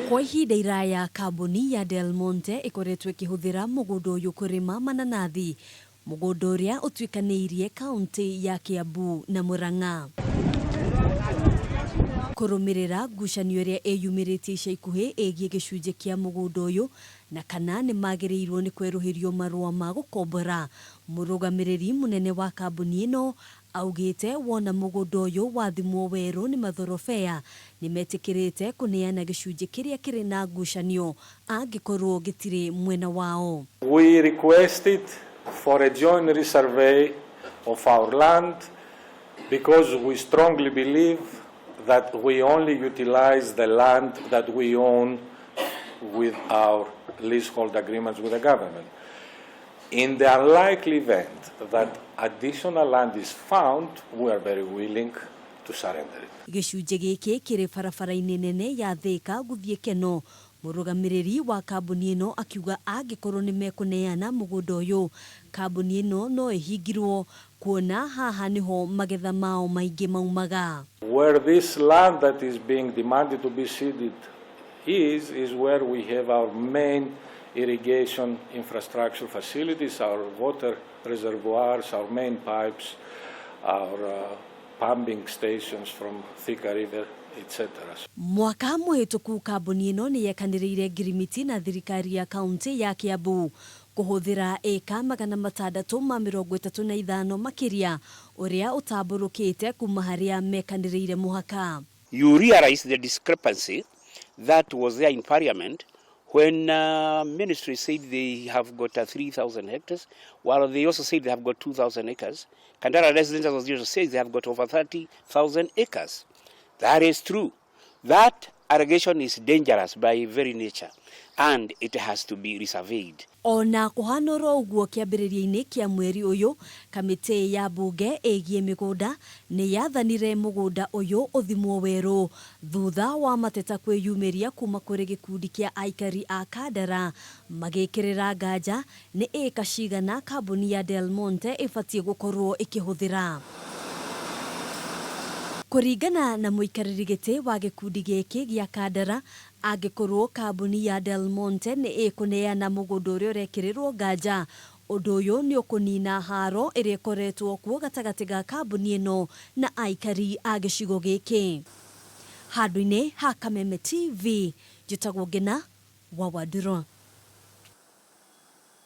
Kwa ihinda iraya kambuni ya Delmonte ikoretwo ikihuthira mugunda uyu kurima mananathi, mugunda uria utwikaniirie kaunti ya Kiambu na Murang'a. Kurumirira ngucanio iria iyumiritie ica ikuhi igie gicunji kia mugunda uyu na kana ni magirirwo ni kweruhirio marua ma gukombora, Murugamiriri munene wa kambuni ino augite wona mugunda uyu wathimwo weru ni mathorobea ni metikirite kuneana gicunji kiria kiri na ngucanio angikorwo gitiri mwena wao. We requested for a joint resurvey of our land because we strongly believe that we only utilize the land that we own with our leasehold agreements with the government. In the unlikely event that additional land is found, we are very willing to surrender it. Gicunji giki kiri barabara-ini nene ya Thika guthie Keno. Murugamiriri wa kambuni ino akiuga angikorwo ni mekuneana mugunda uyu, kambuni ino no ihingirwo kuona haha niho magetha mao maingi maumaga. Where this land that is being demanded to be ceded is where we have our main irrigation infrastructure facilities, our water reservoirs, our main pipes, our pumping stations from Thika River, etc. Mwaka muhituku kambuni ino ni yekaniriire ngirimiti na thirikari ya kaunti ya Kiambu kuhuthira eka 635 makiria uria utamburukite kuma haria mekaniriire muhaka. You realize the discrepancy that was there in parliament when ministry said they have got 3,000 hectares, while they also said they have got 2,000 acres. Kandara Residential Association says they have got over 30,000 acres. That is true. That irrigation is dangerous by very nature, and it has to be resurveyed. Ona kuhanoro uguo kiambiriria-ini kia mweri uyu, kamiti ya bunge igie migunda ni yathanire mugunda uyu uthimwo weru thutha wa mateta kwiyumiria kuma kuri gikundi kia aikari a Kandara magikirira nganja ni eka cigana kambuni ya Delmonte ibatie gukorwo ikihuthira. Kuringana na muikariri giti wa gikundi giki gia Kandara, angikorwo kambuni ya Delmonte ni ikuneana mugunda uria urekirirwo nganja, undu uyu ni ukunina haro iria ikoretwo kuo gatagati ga kambuni ino na aikari a gicigo giki. Handu-ini ha Kameme TV, njitagwo Ngina wa Waduro.